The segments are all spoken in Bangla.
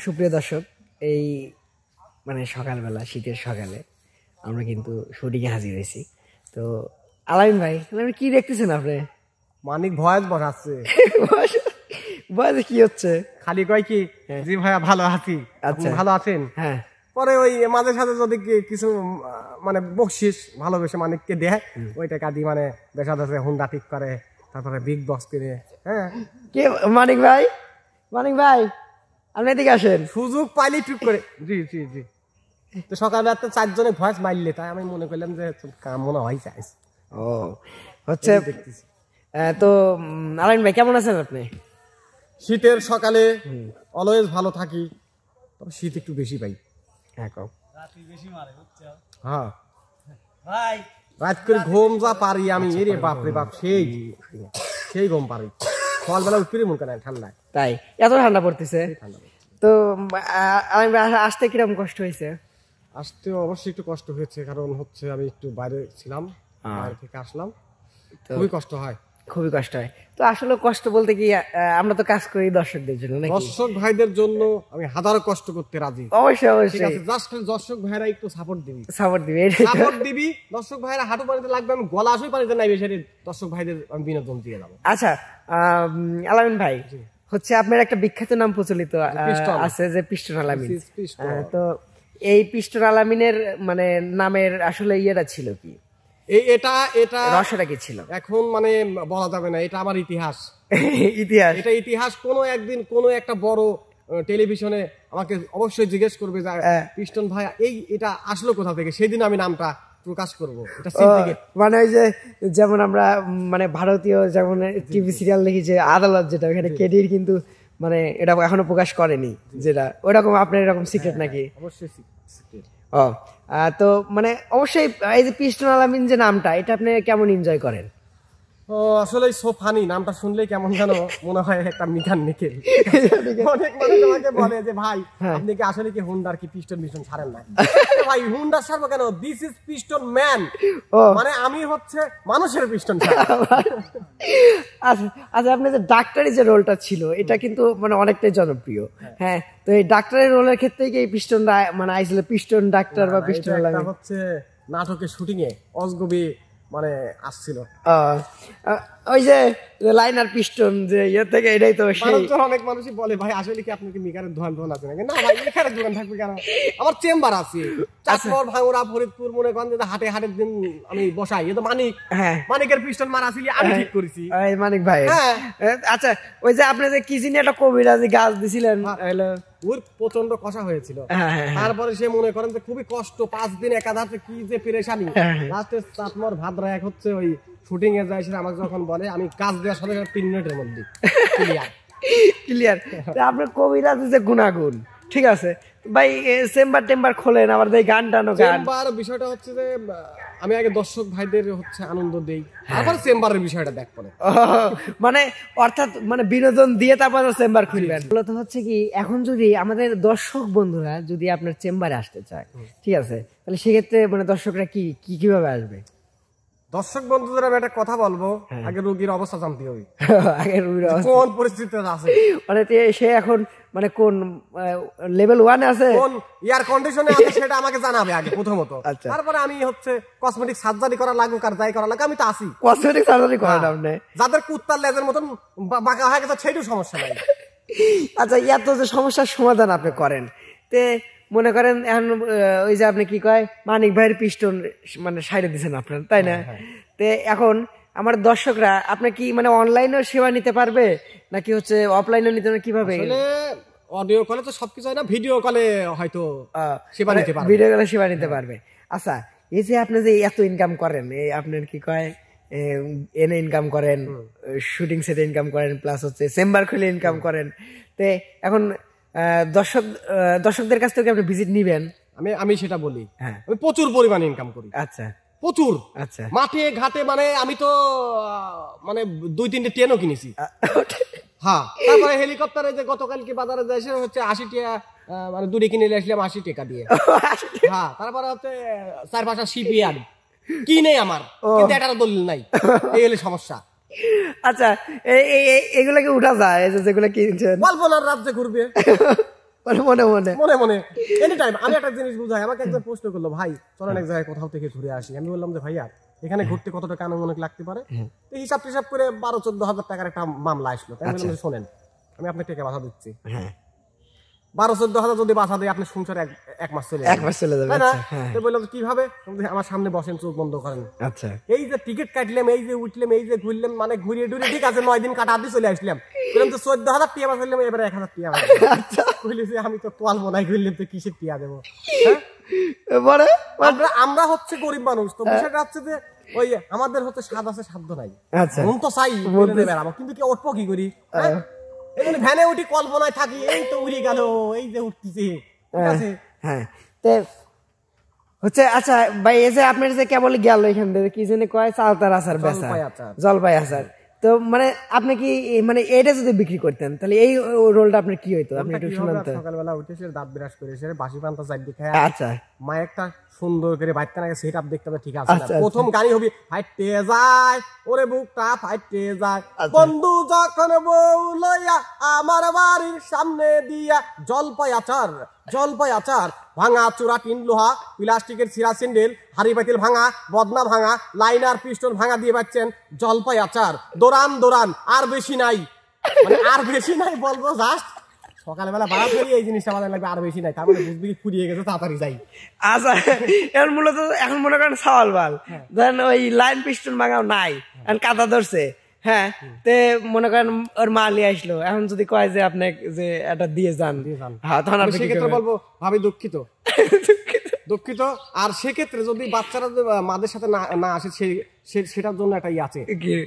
সুপ্রিয় দর্শক, এই মানে সকালবেলা শীতের সকালে আমরা কিন্তু শুটিংয়ে হাজির হয়েছি। তো আলামিন ভাই, কি দেখতেছেন আপনি? মানিক ভয়েস বসাচ্ছে। বয়সে কি হচ্ছে? খালি কয় কি জি ভাইয়া ভালো আছি। আচ্ছা, ভালো আছেন? হ্যাঁ। পরে ওই মাঝে সাথে যদি কিছু মানে বকশিস ভালোবেসে মানিককে দেয়, ওই টাকা দিয়ে মানে বেশা দেশে হুন্ডা ঠিক করে, তারপরে বিগ বক্স কিনে। হ্যাঁ, কে মানিক ভাই? মানিক ভাই আপনি এদিকে আসেন। সুযোগ পাইলে ট্রিপ করে। জি জি জি। তো সকালবেলা তো 4 জনে ভয়েস মারলে, তাই আমি মনে করলাম যে কাম মনে হয় চাইছে। ও হচ্ছে। তো আলামিন ভাই কেমন আছেন আপনি? শীতের সকালে অলওয়েজ ভালো থাকি, তবে শীত একটু বেশি পাই। হ্যাঁ, হ্যাঁ ভাই, রাত করে ঘুম যা পারি আমি, এরে বাপ রে বাপ, সেই ঘুম পারি। সকালবেলা উঠতে মন করে ঠান্ডায়। তাই এত ঠান্ডা পড়তেছে? তো আলামিন ভাই আসতে কিরকম কষ্ট হয়েছে? আসতে অবশ্যই একটু কষ্ট হয়েছে, কারণ হচ্ছে আমি একটু বাইরে ছিলাম, বাইরে থেকে আসলাম, খুবই কষ্ট হয়। খুবই কষ্ট হয়। তো আসলে কষ্ট বলতে কি, আমরা তো কাজ করি দর্শকদের জন্য, দর্শক ভাইদের জন্য আমি হাজারো কষ্ট করতে রাজি। অবশ্যই অবশ্যই। জাস্ট দর্শক ভাইরা একটু সাপোর্ট দিবি, সাপোর্ট দিবি। দর্শক ভাইরা হাঁটু পানিতে লাগবে, আমি গলা আসই পানিতে নাইবে, সেটা দর্শক ভাইদের আমি বিনোদন দিয়ে যাবো। আচ্ছা আলামিন ভাই, হচ্ছে আপনার একটা বিখ্যাত নাম প্রচলিত আছে যে পিস্টন আলামিন। তো এই পিস্টন আলামিনের মানে নামের আসলে ইয়েটা ছিল কি? এটা রহস্যটা কি ছিল? এখন মানে বলা যাবে না, এটা আমার ইতিহাস। এটা ইতিহাস। কোনো একদিন কোনো একটা বড় টেলিভিশনে আমাকে অবশ্যই জিজ্ঞেস করবে যে পিস্টন ভাই এটা আসলো কোথা থেকে, সেদিন আমি নামটা প্রকাশ করবো। মানে ওই যে যেমন আমরা মানে ভারতীয় যেমন টিভি সিরিয়াল দেখি যে আদালত, যেটা ওখানে কেডির কিন্তু মানে এটা এখনো প্রকাশ করেনি, যেটা ওইরকম আপনার এরকম সিক্রেট নাকি? অবশ্যই সিক্রেট। ও তো মানে অবশ্যই এই যে পিস্টন আলামিন যে নামটা, এটা আপনি কেমন এনজয় করেন? আসলে সো ফানি, নামটা শুনলেই কেমন যেন মনে হয় একটা মিকান নিকেল। অনেক মানুষ আমাকে বলে যে ভাই আপনি কি আসলে কি হুন্ডার কি পিস্টন মিশন ছাড়েন না? ভাই হুন্ডার ছাড়বো কেন? দিস ইজ পিস্টন ম্যান, মানে আমি হচ্ছে মানুষের পিস্টন। আচ্ছা আচ্ছা, আপনি যে ডাক্তারি যে রোলটা ছিল, এটা কিন্তু মানে অনেকটাই জনপ্রিয়। হ্যাঁ, তো এই ডাক্তারের রোলের ক্ষেত্রে কি এই পিস্টনটা মানে আইছিল পিস্টন ডাক্তার বা পিস্টন আলামিন? হচ্ছে নাটকের শুটিং এ অজগবি মানে আসছিল, ওই যে লাইনার পিস্টন যে ইয়ে থেকে, এটাই তো অনেক মানুষই বলে ভাই আসলে কি আপনার কি মিকারের দোকান আছে নাকি? না ভাই, মিকারের দোকান থাকবে কেন? আমার চেম্বার আছে চাঁদপুর, ভাঙুরা, ফরিদপুর, মনে করেন যে হাটের দিন আমি বসাই। এটা মানিকের পিস্টন মারা ছিল, আমি ঠিক করেছি। মানিক ভাই, আচ্ছা ওই যে আপনি যে কি জিনিস একটা কবিরাজি গাছ দিছিলেন, ওর প্রচন্ড কষা হয়েছিল। তারপরে সে মনে করেন যে খুবই কষ্ট, 5 দিন একাধারে কি যে পেরেশানি। লাস্টে চাঁদপুর ভাদ্রা এক হচ্ছে ওই শুটিং এ যায়, সেটা আমাকে যখন বলে আমি কাজ দেওয়ার সাথে 3 মিনিটের মধ্যে ক্লিয়ার। আপনার কবিরাজ যে গুণাগুণ, ঠিক আছে ভাই, চেম্বার টেম্বার খোলেন, আবার গান টানো গান। বিষয়টা হচ্ছে যে আমি আগে দর্শক ভাইদের হচ্ছে আনন্দ দেই, তারপর চেম্বারের বিষয়টা দেখ পড়ে। মানে অর্থাৎ মানে বিনোদন দিয়ে তারপর চেম্বার খুলবেন। মূলত হচ্ছে কি, এখন যদি আমাদের দর্শক বন্ধুরা যদি আপনার চেম্বারে আসতে চায়, ঠিক আছে, তাহলে সেক্ষেত্রে মানে দর্শকরা কিভাবে আসবে? দর্শক বন্ধুদের আমি একটা কথা বলবো, আগে রোগীর অবস্থা জানতে হবে। আগে রোগীর কোন পরিস্থিতিতে আছে, মানে সে এখন মানে কোন লেভেল 1 এ আছে, কোন এয়ার কন্ডিশনে আছে, সেটা আমাকে জানাবে আগে প্রথমত। তারপরে আমি হচ্ছে কসমেটিক সার্জারি করা লাগুক আর যাই করা লাগুক, আমি তো আছি। কসমেটিক সার্জারি করেন আপনি? যাদের কুত্তার লেজের মতন বাঁকা হয়ে গেছে সেইটাও সমস্যা নাই। আচ্ছা, এত যে সমস্যার সমাধান আপনি করেন, তে মনে করেন এখন ওই যে আপনি কি কয় মানিক ভাইয়ের পিস্টন মানে সাইডে দিচ্ছেন আপনার, তাই না? তে এখন আমার দর্শকরা আপনার কি মানে অনলাইনেও সেবা নিতে পারবে নাকি হচ্ছে অফলাইনেও নিতে পারবে? কিভাবে? অডিও কলে তো সবকিছু হয় না, ভিডিও কলে হয়তো সেবা নিতে পারবে। ভিডিও কলে সেবা নিতে পারবে। আচ্ছা, এই যে আপনি যে এত ইনকাম করেন, এই আপনার কি কয় এনে ইনকাম করেন, শুটিং সেটে ইনকাম করেন, প্লাস হচ্ছে চেম্বার খুলে ইনকাম করেন, তে এখন দর্শকদের কাছ থেকে আপনি ভিজিট নিবেন? আমি সেটা বলি, আমি প্রচুর পরিমাণে ইনকাম করি। আচ্ছা, প্রচুর। আচ্ছা, মাঠে ঘাটে মানে আমি তো মানে 2-3টে ট্রেনও কিনেছি। হ্যাঁ, তারপরে হেলিকপ্টারে যে গতকালকে বাজারে যাইছে হচ্ছে 80 টাকা, মানে 2টি কিনে নিয়ে আসলাম 80 টাকা দিয়ে। হ্যাঁ, তারপরে হচ্ছে 4-5টা শিপইয়ার্ড কিনে আমার, কিন্তু এটারও দলিল নাই, এই হলে সমস্যা। আচ্ছা, এগুলাকে উঠা যায় যেগুলো কিনছেন? কল্পনার রাজ্যে ঘুরবে। মনে মনে মনে মনে এনি টাইম। আমি একটা জিনিস বুঝাই, আমাকে একজন প্রশ্ন করলো, ভাই চলেন এক জায়গায় কোথাও থেকে ঘুরে আসি। আমি বললাম যে ভাইয়া এখানে ঘুরতে কত টাকা আনুমানিক লাগতে পারে? হিসাব টিসাব করে 12-14 হাজার টাকার একটা মামলা আসলো। তাই আমি বললাম শোনেন, আমি আপনাকে টাকা বাধা দিচ্ছি, 12-14 হাজার যদি বাধা দেয় আপনি সংসার এক মাস চলে যাবে। বললাম কিভাবে? আমার সামনে বসেন, চোখ বন্ধ করেন। আচ্ছা, এই যে টিকিট কাটলাম, এই যে উঠলাম, এই যে ঘুরলাম, মানে ঘুরিয়ে টুরিয়ে ঠিক আছে 9 দিন কাটা দিয়ে চলে আসলাম। বললাম তো 14,000 টিয়া বাঁচলাম, এবারে 1,000 টিয়া বলেছি। আমি তো তোয়াল মনাই ঘুরলাম, তো কিসের টিয়া দেবো? আমরা হচ্ছে গরিব মানুষ, তো বিষয়টা হচ্ছে যে ওই আমাদের হচ্ছে স্বাদ আছে, সাধ্য নাই। মন তো চাই বেড়াবো, কিন্তু কি উঠবো কি করি? ভ্যানে উঠি, কল্পনায় থাকি, এই তো উড়ে গেল, এই যে উঠতেছে। হচ্ছে আচ্ছা ভাই, এই যে আপনার যে কেবল গেল এখান থেকে কি জানি কয় চালতার আচার বেচা, জলপাই আচার, তো মানে আপনি কি মানে এটা যদি বিক্রি করতেন তাহলে এই রোলটা আপনার কি হইতো? আপনি একটু শুনান তো। সকালবেলা উঠে সে দাঁত বিরাজ করে সে বাসি পান্তা চাইতে খায়। আচ্ছা, মা একটা সুন্দর করে বাইতে নাকি সেট আপ দেখতে হবে, ঠিক আছে। প্রথম গাড়ি হবি ফাইটে যায়, ওরে বুকটা ফাইটে যায়, বন্ধু যখন বউ লইয়া আমার বাড়ির সামনে দিয়া জলপাই আচার, জলপাই আচার, ভাঙা চূড়া, টিন লোহা, প্লাস্টিকের ছিঁড়া সিন্ডেল, হাড়ি পাতিল ভাঙা, বদনা ভাঙা, লাইনার পিস্টন ভাঙা দিয়ে পাচ্ছেন জলপাই আচার। দৌড়ান দৌড়ান, আর বেশি নাই, মানে আর বেশি নাই বলবো, জাস্ট সকালবেলা বাড়া ফেরি এই জিনিসটা আমাদের লাগবে, আর বেশি নাই। তারপরে বুঝবি ফুরিয়ে গেছে, তাড়াতাড়ি যাই। আচ্ছা, এখন মূলত এখন মনে করেন সওয়াল বাল, ধরেন ওই লাইন পিস্টন ভাঙাও নাই, এখন কাদা ধরছে, হ্যাঁ, তে মনে করেন ওর মা নিয়ে আসলো, এখন যদি কয় যে আপনি যে এটা দিয়ে যান, হ্যাঁ, তখন আপনি সেক্ষেত্রে বলবো ভাবি দুঃখিত, দুঃখিত। আর সেক্ষেত্রে যদি বাচ্চারা মাদের সাথে না আসে, সেটার জন্য একটা আছে,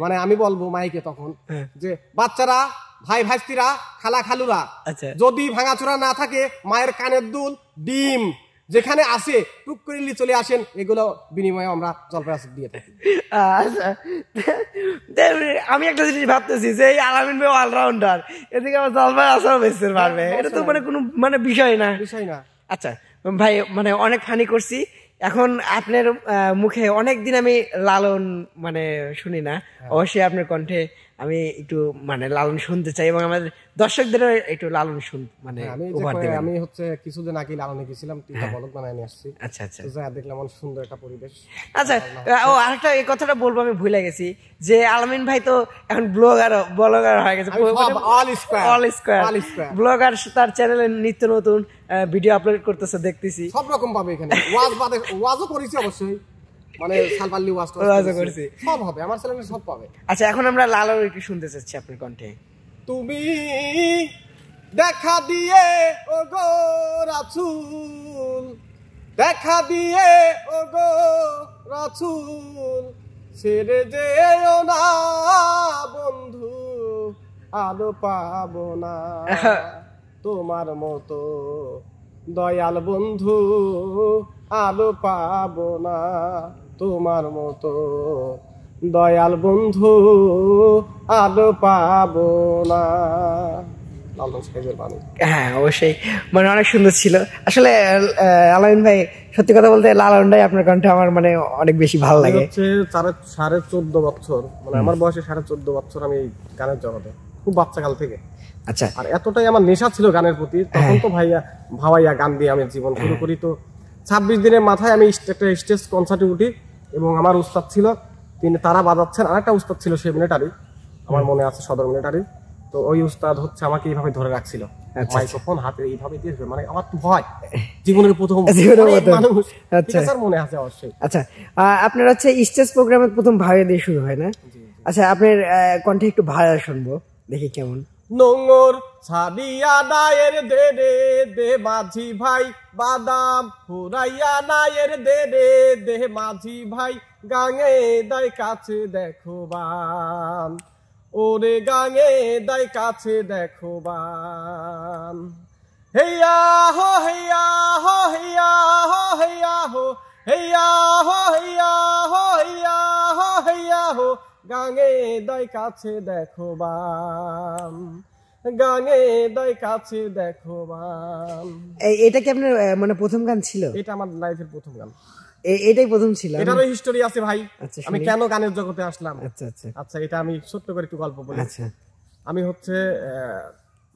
মানে আমি বলবো মাইকে তখন যে বাচ্চারা, ভাই ভাইস্তিরা, খালা খালুরা, যদি ভাঙাচোরা না থাকে, মায়ের কানের দুল, ডিম যেখানে আসে টুক করে চলে আসেন, এগুলো বিনিময়ে আমরা জলপাই আচার দিয়ে থাকি। আমি একটা জিনিস ভাবতেছি যে এই আলামিন ভাই অলরাউন্ডার, এদিকে আমার জলপাই আচার বেচতে পারবে, এটা তো মানে কোনো মানে বিষয় না। আচ্ছা ভাই, মানে অনেক ফানি করছি। এখন আপনার মুখে অনেকদিন আমি লালন মানে শুনি না, অবশ্যই আপনার কণ্ঠে আমি একটু মানে লালন শুনতে চাই, এবং আমাদের দর্শকদের একটু লালন শুন মানে আমি হচ্ছে কিছুদিন আগে লালনে গেছিলাম, টিকা বলদ বানায় নিয়ে আসছি। আচ্ছা আচ্ছা, দেখলাম অনেক সুন্দর একটা পরিবেশ। আচ্ছা, ও আরেকটা এই কথাটা বলবো, আমি ভুলে গেছি যে আলামিন ভাই তো এখন ব্লগার হয়ে গেছে, ব্লগার, তার চ্যানেলে নিত্য নতুন ভিডিও আপলোড করতেছে, দেখতেছি সব রকম পাবে এখানে। ওয়াজও করেছি অবশ্যই, মানে সালপাল্লি ওয়াজও করেছি, সব হবে আমার চ্যানেলে, সব পাবে। আচ্ছা, এখন আমরা লালন একটু শুনতে চাচ্ছি আপনার কণ্ঠে। তুমি দেখা দিয়ে ও গো রাসূল, দেখা দিয়ে ও গো রাসূল, ছেড়ে যেও না বন্ধু, আলো পাবো না তোমার মতো দয়াল বন্ধু, আলো পাবো না তোমার মতো দয়াল বন্ধু, আলো পাবো না। হ্যাঁ, অবশ্যই, মানে অনেক সুন্দর ছিল আসলে। আলামিন ভাই, সত্যি কথা বলতে লালনটাই আপনার কণ্ঠে আমার মানে অনেক বেশি ভালো লাগে। 14.5 বছর, মানে আমার বয়সে 14.5 বছর আমি গানের জগতে, খুব বাচ্চাকাল থেকে। আচ্ছা, আর এতটাই আমার নেশা ছিল গানের প্রতি, তখন তো ভাইয়া গান দিয়ে আমি জীবন শুরু করি। তো 26 দিনের মাথায় আমি একটা স্টেজ কনসার্টে উঠি, এবং আমার উস্তাদ ছিল, তিনি তারা বাজাচ্ছেন, আরেকটা উস্তাদ ছিল সে মিলিটারি, আমার মনে আছে সদর মিলিটারি। তো ওই উস্তাদ হচ্ছে আমাকে এইভাবে ধরে রাখছিল, মাইক্রোফোন হাতে এইভাবে দিয়ে, মানে আমার তো ভয়, জীবনের প্রথম মানুষ, মনে আছে অবশ্যই। আচ্ছা, আপনার হচ্ছে স্টেজ প্রোগ্রামে প্রথম ভাইয়া দিয়ে শুরু হয় না? আচ্ছা, আপনার কণ্ঠে একটু ভাইয়া শুনবো, দেখি কেমন। নোংর ছাড়িয়া নায়ের দে রে দে মাঝি ভাই, বাদাম ফুরাইয়া নায়ের দে রে দে মাঝি ভাই, গাঙে দাই কাছে দেখো বান, ওরে গাঙে দাই কাছে দেখো বান, হেয়া হো হেয়া হো হেয়া হো হেয়া হো হেয়া হো হেয়া হো হেয়া হো হেয়া হো, গাঙে দাই কাছে দেখো বান, গাঙে দাই কাছে দেখো বান। এটা কি আপনার মানে প্রথম গান ছিল? এটা আমার লাইফের প্রথম গান, এটাই প্রথম ছিল। এটারও হিস্টোরি আছে ভাই, আমি কেন গানের জগতে আসলাম। আচ্ছা, এটা আমি ছোট্ট করে একটু গল্প বলি। আচ্ছা, আমি হচ্ছে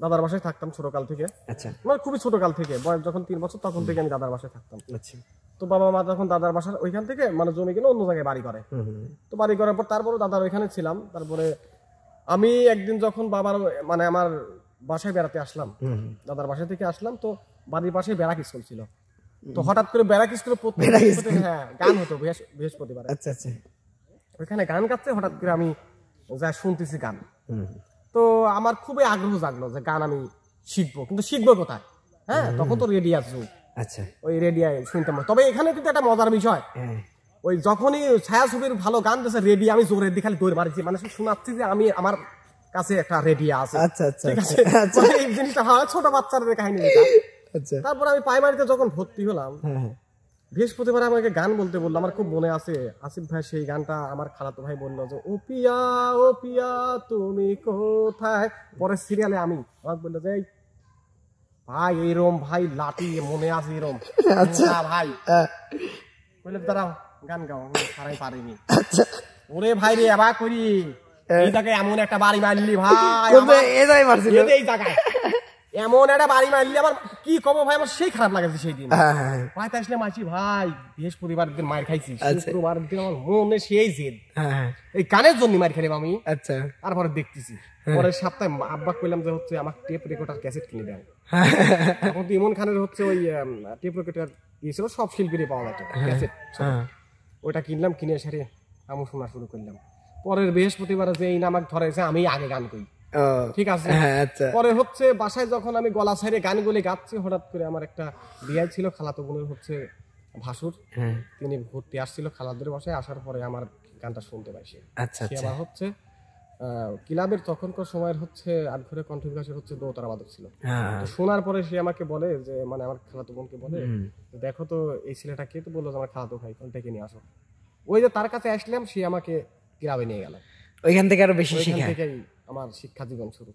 দাদার বাসায় থাকতাম ছোটকাল থেকে। আচ্ছা, মানে খুবই ছোটকাল থেকে, বয়স যখন 3 বছর তখন থেকে আমি দাদার বাসায় থাকতাম। আচ্ছা। তো বাবা মা যখন দাদার বাসার ওইখান থেকে মানে জমি কিনে অন্য জায়গায় বাড়ি করে, তো বাড়ি করার পর তারপরে দাদার ওইখানে ছিলাম। তারপরে আমি একদিন যখন বাবার মানে আমার বাসায় বেড়াতে আসলাম, দাদার বাসা থেকে আসলাম, তো বাড়ির পাশে ব্যারাক স্কুল ছিল। তো হঠাৎ করে ব্যারাক স্কুলে হ্যাঁ গান হতো বৃহস্পতিবার। আচ্ছা আচ্ছা। ওইখানে গান গাচ্ছে, হঠাৎ করে আমি যা শুনতেছি গান। তো আমার খুবই আগ্রহ জাগলো যে গান আমি শিখবো, কিন্তু শিখবো কোথায়? হ্যাঁ, তখন তো রেডিয়ার যুগ। আচ্ছা, ওই রেডিয়ায় শুনতাম। তবে এখানে কিন্তু একটা মজার বিষয়, ওই যখনই ছায়াছবির ভালো গান দিয়েছে রেডিয়া, আমি জোরে দিয়ে খালি দৌড় মারিছি, মানে শোনাচ্ছি যে আমি আমার কাছে একটা রেডিয়া আছে। আচ্ছা আচ্ছা, ঠিক আছে, এই জিনিসটা হয় ছোট বাচ্চাদের কাহিনী। আচ্ছা। তারপর আমি প্রাইমারিতে যখন ভর্তি হলাম, বৃহস্পতিবার আমাকে গান বলতে বললো। আমার খুব মনে আছে, আসিফ ভাই সেই গানটা আমার খালাতো ভাই বললো যে ও পিয়া তুমি কোথায়। পরের সিরিয়ালে আমি আমাকে বললো যে ভাই এইরম ভাই লাঠি মনে আছে এরম। আচ্ছা ভাই বললে দাঁড়াও গান গাও, সারাই পারিনি। ওরে ভাই রে এবার করি এই জায়গায় এমন একটা বাড়ি মারলি ভাই, এই জায়গায় এমন একটা বাড়ি মারলি, আমার কি কমো ভাই, আমার সেই খারাপ লাগেছে সেই দিন। ভাই তাই মাইছি ভাই, বৃহস্পতিবার দিন মার খাইছি, শুক্রবার দিন আমার মনে সেই জেদ, এই গানের জন্য মার খেলাম আমি। আচ্ছা, তারপরে দেখতেছি পরের সপ্তাহে আব্বা কইলাম যে হচ্ছে আমার টেপ রেকর্ডার ক্যাসেট কিনে দেন। এখন তো ইমন খানের হচ্ছে ওই টেপ রেকর্ডার দিয়েছিল, সব শিল্পীরই পাওয়া যেত ক্যাসেট, ওইটা কিনলাম। কিনে সারে আমি শোনা শুরু করলাম। পরের বৃহস্পতিবার যে এই নামাক ধরেছে আমি আগে গান করি, ঠিক আছে। পরে হচ্ছে বাসায় যখন আমি গলা ছাড়ে গানগুলি গাচ্ছি, হঠাৎ করে আমার একটা বিয়ে ছিল, খালাতো বোনের হচ্ছে ভাসুর, তিনি ঘুরতে আসছিল খালাদের বাসায়। আসার পরে আমার গানটা শুনতে পাইছি। আচ্ছা, আবার হচ্ছে ক্লাবের তখনকার সময়ের হচ্ছে আটঘরে কণ্ঠ বিকাশের হচ্ছে দোতারা বাদক ছিল। শোনার পরে সে আমাকে বলে যে, মানে আমার খালাতো বোনকে বলে, দেখো তো এই ছেলেটা কে? তো বললো যে আমার খালাতো ভাই, কোনটাকে নিয়ে আসো। ওই যে তার কাছে আসলাম, সে আমাকে ক্লাবে নিয়ে গেল। ওইখান থেকে আরো বেশি শিক্ষা, আমার শিক্ষা জীবন শুরু।